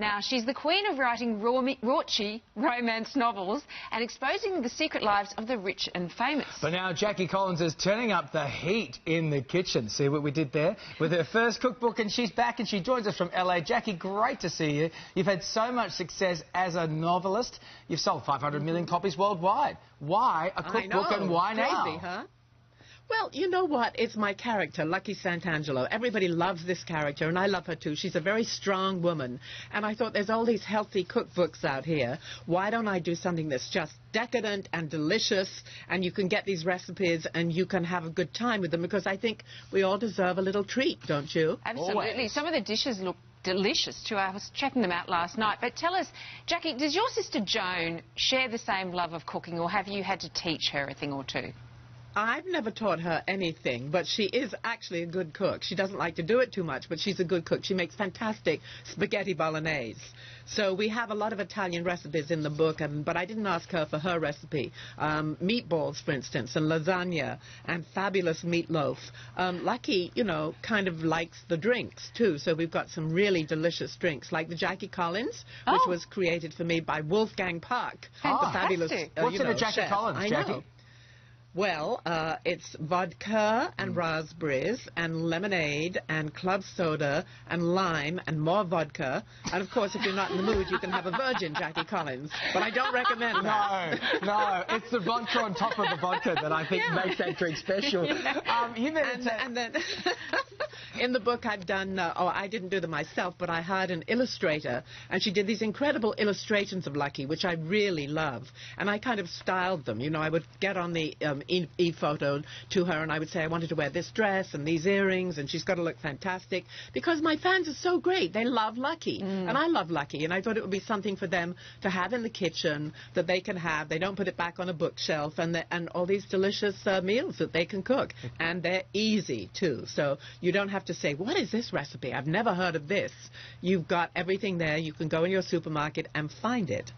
Now, she's the queen of writing raunchy romance novels and exposing the secret lives of the rich and famous. But now Jackie Collins is turning up the heat in the kitchen. See what we did there? With her first cookbook, and she's back and she joins us from LA. Jackie, great to see you. You've had so much success as a novelist. You've sold 500 million copies worldwide. Why a cookbook and why now? Crazy, huh? Well, you know what? It's my character, Lucky Santangelo. Everybody loves this character, and I love her too. She's a very strong woman. And I thought, there's all these healthy cookbooks out here. Why don't I do something that's just decadent and delicious, and you can get these recipes and you can have a good time with them? Because I think we all deserve a little treat, don't you? Absolutely. Always. Some of the dishes look delicious too. I was checking them out last night. But tell us, Jackie, does your sister Joan share the same love of cooking, or have you had to teach her a thing or two? I've never taught her anything, but she is actually a good cook. She doesn't like to do it too much, but she's a good cook. She makes fantastic spaghetti bolognese. So we have a lot of Italian recipes in the book, but I didn't ask her for her recipe. Meatballs, for instance, and lasagna, and fabulous meatloaf. Lucky, you know, kind of likes the drinks, too. So we've got some really delicious drinks, like the Jackie Collins, which was created for me by Wolfgang Puck, the fabulous What's in a Jackie chef. Collins, Jackie? I know. Well, it's vodka and raspberries and lemonade and club soda and lime and more vodka. And, of course, if you're not in the mood, you can have a virgin Jackie Collins. But I don't recommend that. No. It's the vodka on top of the vodka that I think makes that drink special. And then in the book I've done, I didn't do them myself, but I hired an illustrator. And she did these incredible illustrations of Lucky, which I really love. And I kind of styled them. You know, I would get on the e-photo to her, and I would say I wanted to wear this dress and these earrings, and she's got to look fantastic, because my fans are so great. They love Lucky, and I love Lucky, and I thought it would be something for them to have in the kitchen that they can have. They don't put it back on a bookshelf, and all these delicious meals that they can cook, and they're easy too. So you don't have to say, what is this recipe? I've never heard of this. You've got everything there. You can go in your supermarket and find it.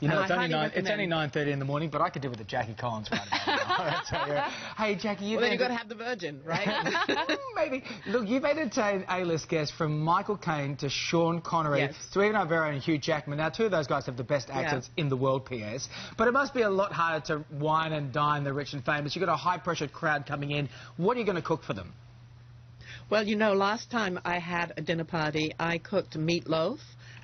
You know, it's only 9:30 in the morning, but I could do with the Jackie Collins right about now. I tell you. Hey, Jackie, then you've got to have the virgin, right? Maybe. Look, you've entertained A-list guests from Michael Caine to Sean Connery to even our very own Hugh Jackman. Now, two of those guys have the best accents in the world, P.S. But it must be a lot harder to wine and dine the rich and famous. You've got a high-pressure crowd coming in. What are you going to cook for them? Well, you know, last time I had a dinner party, I cooked meatloaf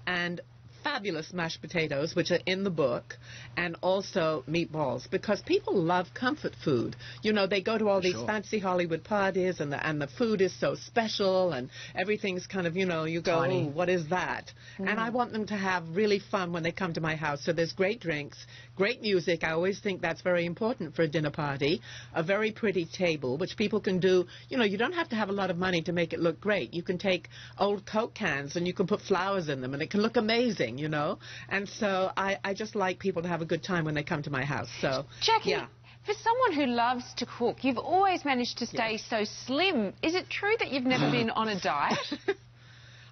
and fabulous mashed potatoes, which are in the book, and also meatballs, because people love comfort food. You know, they go to all these fancy Hollywood parties, and the food is so special, and everything's kind of, you know, you go, oh, what is that? And I want them to have really fun when they come to my house. So there's great drinks, great music. I always think that's very important for a dinner party. A very pretty table, which people can do. You know, you don't have to have a lot of money to make it look great. You can take old Coke cans and you can put flowers in them, and it can look amazing, you know. And so I just like people to have a good time when they come to my house. So, Jackie, for someone who loves to cook, you've always managed to stay so slim. Is it true that you've never been on a diet?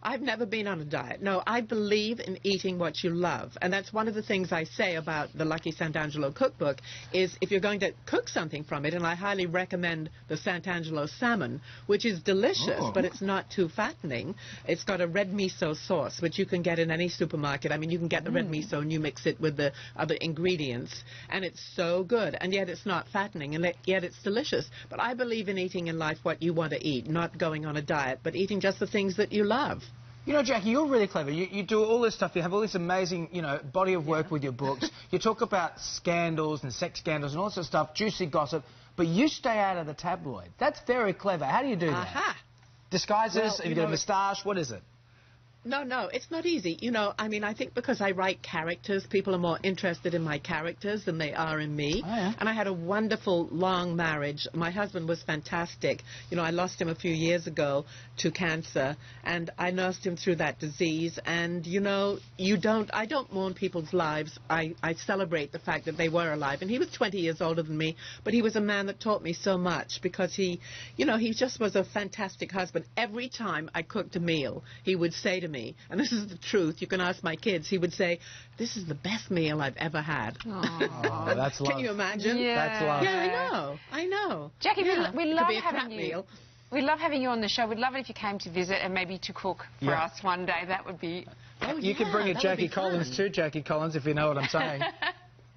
I've never been on a diet. No, I believe in eating what you love. And that's one of the things I say about the Lucky Santangelo cookbook, is if you're going to cook something from it, and I highly recommend the Santangelo salmon, which is delicious, but it's not too fattening. It's got a red miso sauce, which you can get in any supermarket. I mean, you can get the red miso and you mix it with the other ingredients, and it's so good. And yet it's not fattening, and yet it's delicious. But I believe in eating in life what you want to eat, not going on a diet, but eating just the things that you love. You know, Jackie, you're really clever. You do all this stuff. You have all this amazing, you know, body of work with your books. You talk about scandals and sex scandals and all sorts of stuff, juicy gossip, but you stay out of the tabloid. That's very clever. How do you do that? Disguises? Have you got a moustache? What is it? No, it's not easy. You know, I mean, I think because I write characters, people are more interested in my characters than they are in me. And I had a wonderful, long marriage. My husband was fantastic. You know, I lost him a few years ago to cancer, and I nursed him through that disease. And, you know, I don't mourn people's lives. I celebrate the fact that they were alive. And he was 20 years older than me, but he was a man that taught me so much, because he, you know, he just was a fantastic husband. Every time I cooked a meal, he would say to me, and this is the truth, you can ask my kids, he would say, this is the best meal I've ever had. Oh, that's love. Can you imagine? Yeah. That's love. Yeah, I know. Jackie, we love having you. Meal. We love having you on the show. We'd love it if you came to visit and maybe to cook for us one day. That would be... Oh, You could bring a that would Jackie be fun. Collins too, Jackie Collins, if you know what I'm saying.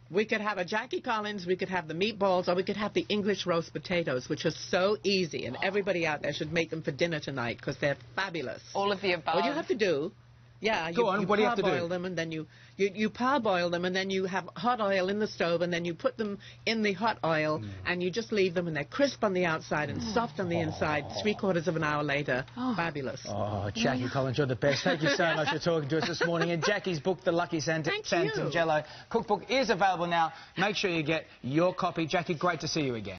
We could have a Jackie Collins, we could have the meatballs, or we could have the English roast potatoes, which are so easy, and everybody out there should make them for dinner tonight because they're fabulous. All of the above. What you have to do, yeah, Go on, what do you have to do? parboil them, and then you parboil them, and then you have hot oil in the stove, and then you put them in the hot oil, and you just leave them, and they're crisp on the outside and soft on the inside. 3/4 of an hour later, fabulous. Oh, Jackie Collins, you're the best. Thank you so much for talking to us this morning. And Jackie's book, The Lucky Santangelo Cookbook, is available now. Make sure you get your copy. Jackie, great to see you again.